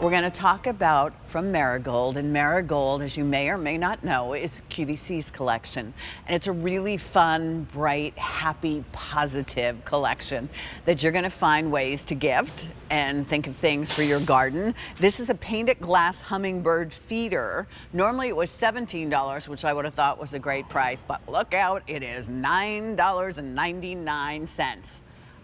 We're going to talk about from Marigold, and Marigold, as you may or may not know, is QVC's collection. And it's a really fun, bright, happy, positive collection that you're going to find ways to gift and think of things for your garden. This is a painted glass hummingbird feeder. Normally it was $17, which I would have thought was a great price, but look out, it is $9.99.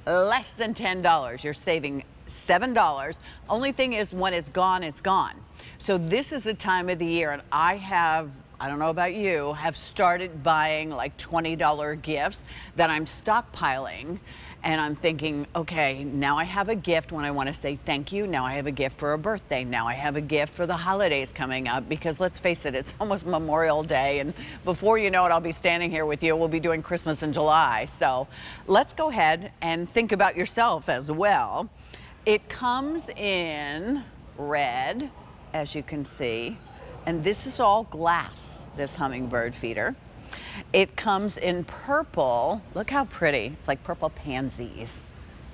Less than $10. You're saving $7. Only thing is, when it's gone, it's gone. So this is the time of the year, and I don't know about you, have started buying like $20 gifts that I'm stockpiling. And I'm thinking, okay, now I have a gift when I want to say thank you. Now I have a gift for a birthday. Now I have a gift for the holidays coming up, because let's face it, it's almost Memorial Day. And before you know it, I'll be standing here with you. We'll be doing Christmas in July. So let's go ahead and think about yourself as well. It comes in red, as you can see, and this is all glass, this hummingbird feeder. It comes in purple. Look how pretty. It's like purple pansies.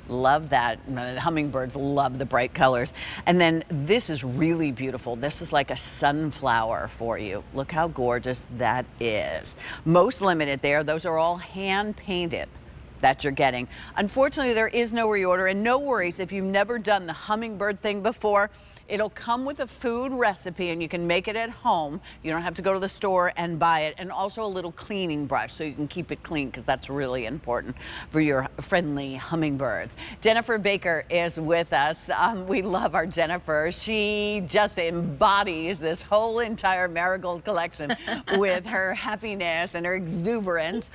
Love that. The hummingbirds love the bright colors. And then this is really beautiful. This is like a sunflower for you. Look how gorgeous that is. Most limited there. Those are all hand painted that you're getting. Unfortunately, there is no reorder, and no worries if you've never done the hummingbird thing before. It'll come with a food recipe, and you can make it at home. You don't have to go to the store and buy it, and also a little cleaning brush so you can keep it clean, because that's really important for your friendly hummingbirds. Jennifer Baker is with us. We love our Jennifer. She just embodies this whole entire Marigold collection with her happiness and her exuberance.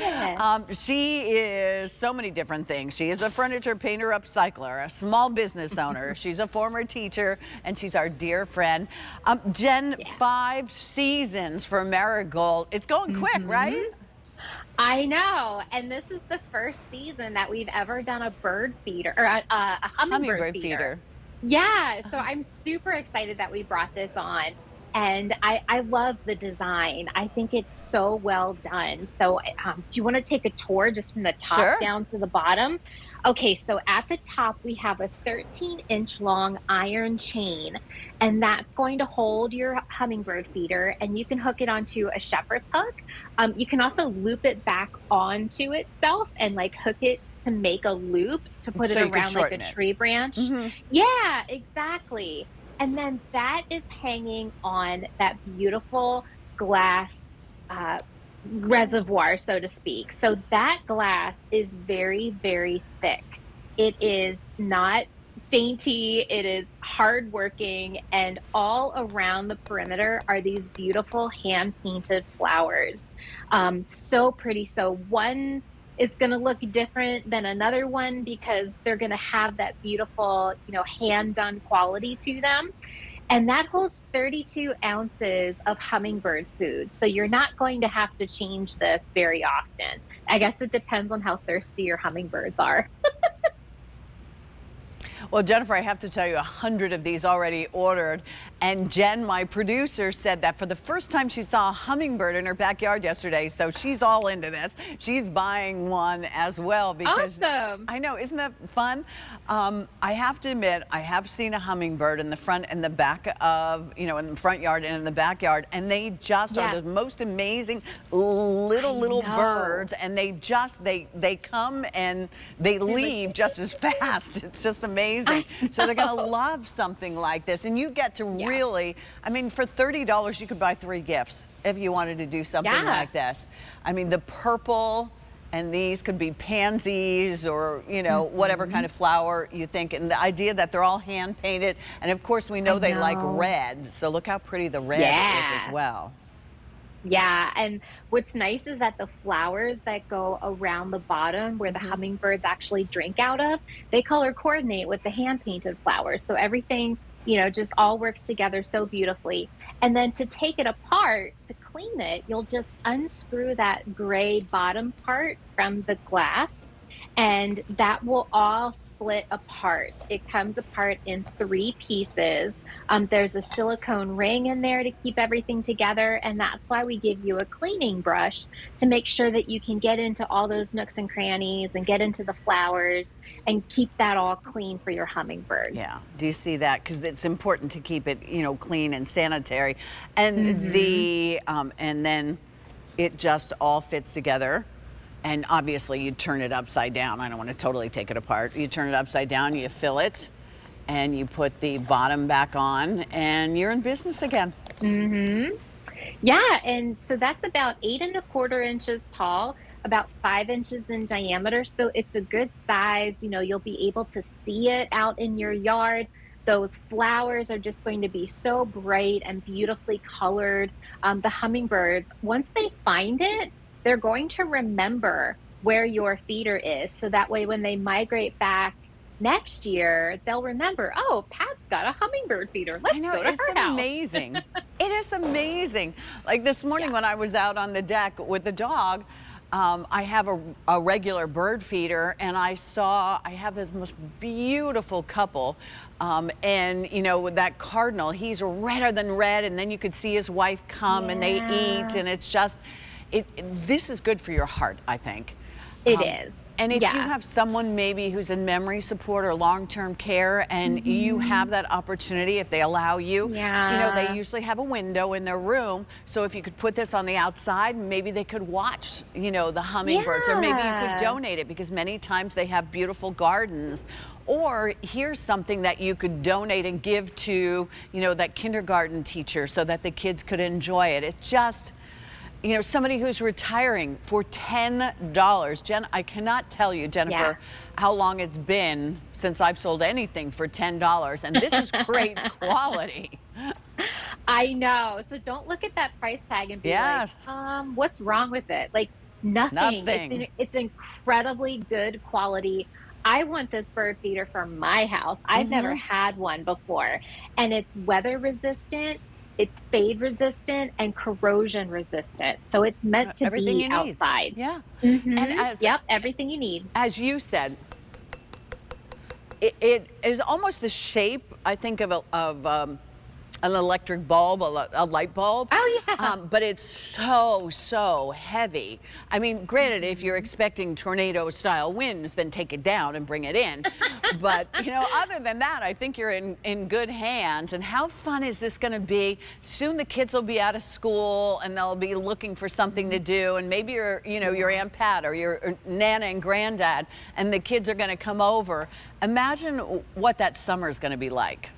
She is so many different things. She is a furniture painter, upcycler, a small business owner. She's a former teacher, and she's our dear friend. Jen, 5 seasons for Marigold. It's going quick, right? I know. And this is the first season that we've ever done a bird feeder, or a hummingbird feeder. Yeah. So I'm super excited that we brought this on. And I love the design. I think it's so well done. So do you want to take a tour just from the top down to the bottom? Okay, so at the top, we have a 13-inch long iron chain, and that's going to hold your hummingbird feeder, and you can hook it onto a shepherd's hook. You can also loop it back onto itself and like hook it to make a loop to put it around like a tree branch. Yeah, exactly. And then that is hanging on that beautiful glass reservoir, so to speak. So that glass is very, very thick. It is not dainty. It is hardworking. And all around the perimeter are these beautiful hand-painted flowers. So pretty. So one is going to look different than another one because they're going to have that beautiful, hand-done quality to them. And that holds 32 ounces of hummingbird food. So you're not going to have to change this very often. I guess it depends on how thirsty your hummingbirds are. Well, Jennifer, I have to tell you, 100 of these already ordered. And Jen, my producer, said that for the first time she saw a hummingbird in her backyard yesterday. So she's all into this. She's buying one as well. Because awesome. I know, isn't that fun? I have to admit, I have seen a hummingbird in the front and the back of, in the front yard and in the backyard. And they just are the most amazing little birds. And they come and they leave just as fast. It's just amazing. So they're going to love something like this. And you get to really, for $30, you could buy 3 gifts if you wanted to do something like this. The purple, and these could be pansies or, whatever kind of flower you think. And the idea that they're all hand painted. And of course, we know they like red. So look how pretty the red is as well. Yeah, and what's nice is that the flowers that go around the bottom where the hummingbirds actually drink out of, they color coordinate with the hand-painted flowers. So everything, just all works together so beautifully. And then to take it apart, to clean it, you'll just unscrew that gray bottom part from the glass, and that will all split apart. It comes apart in 3 pieces. There's a silicone ring in there to keep everything together, and that's why we give you a cleaning brush to make sure that you can get into all those nooks and crannies and get into the flowers and keep that all clean for your hummingbird. Yeah. Do you see that? Because it's important to keep it, clean and sanitary. And and then it just all fits together. And obviously you turn it upside down. I don't want to totally take it apart. You turn it upside down, you fill it, and you put the bottom back on, and you're in business again. Yeah, and so that's about 8¼ inches tall, about 5 inches in diameter. So it's a good size. You'll be able to see it out in your yard. Those flowers are just going to be so bright and beautifully colored. The hummingbirds, once they find it, they're going to remember where your feeder is. So that way, when they migrate back next year, they'll remember, oh, Pat's got a hummingbird feeder. Let's go to her house. It's amazing. It is amazing. Like this morning when I was out on the deck with the dog, I have a regular bird feeder, and I have this most beautiful couple. And with that cardinal, he's redder than red, and then you could see his wife come and they eat, and it's just, this is good for your heart, I think. It is. And if you have someone maybe who's in memory support or long-term care, and you have that opportunity, if they allow you, they usually have a window in their room. So if you could put this on the outside, maybe they could watch, the hummingbirds, or maybe you could donate it, because many times they have beautiful gardens. Or here's something that you could donate and give to, that kindergarten teacher, so that the kids could enjoy it. It's just, somebody who's retiring for $10. Jen, I cannot tell you, Jennifer, how long it's been since I've sold anything for $10, and this is great quality. I know. So don't look at that price tag and be like, what's wrong with it? Like, nothing. It's incredibly good quality. I want this bird feeder for my house. I've never had one before, and it's weather resistant. It's fade resistant and corrosion resistant. So it's meant to be outside. Yeah. And everything you need. As you said, it is almost the shape, I think, of an electric bulb, a light bulb. Oh, yeah. But it's so heavy. I mean, granted, if you're expecting tornado-style winds, then take it down and bring it in. But, other than that, I think you're in good hands. And how fun is this going to be? Soon the kids will be out of school, and they'll be looking for something to do. And maybe your Aunt Pat or your Nana and Granddad, and the kids are going to come over. Imagine what that summer is going to be like.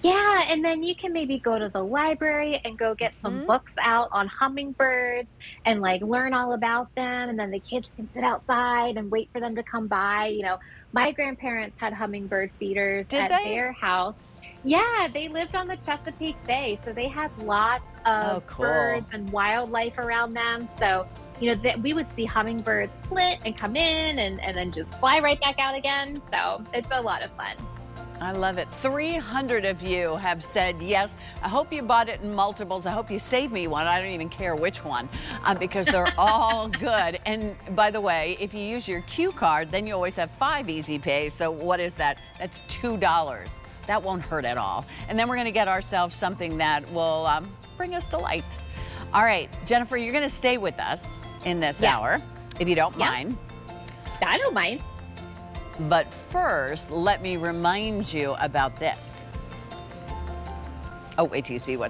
Yeah, and then you can maybe go to the library and go get some books out on hummingbirds and learn all about them. And then the kids can sit outside and wait for them to come by. My grandparents had hummingbird feeders at their house. Yeah, they lived on the Chesapeake Bay, so they had lots of birds and wildlife around them. So, we would see hummingbirds split and come in and then just fly right back out again. So it's a lot of fun. I love it. 300 of you have said yes. I hope you bought it in multiples. I hope you save me one. I don't even care which one, because they're all good. And by the way, if you use your Q card, then you always have 5 easy pays. So what is that? That's $2. That won't hurt at all. And then we're going to get ourselves something that will bring us delight. All right, Jennifer, you're going to stay with us in this hour, if you don't mind. I don't mind. But first, let me remind you about this. Oh, wait till you see what's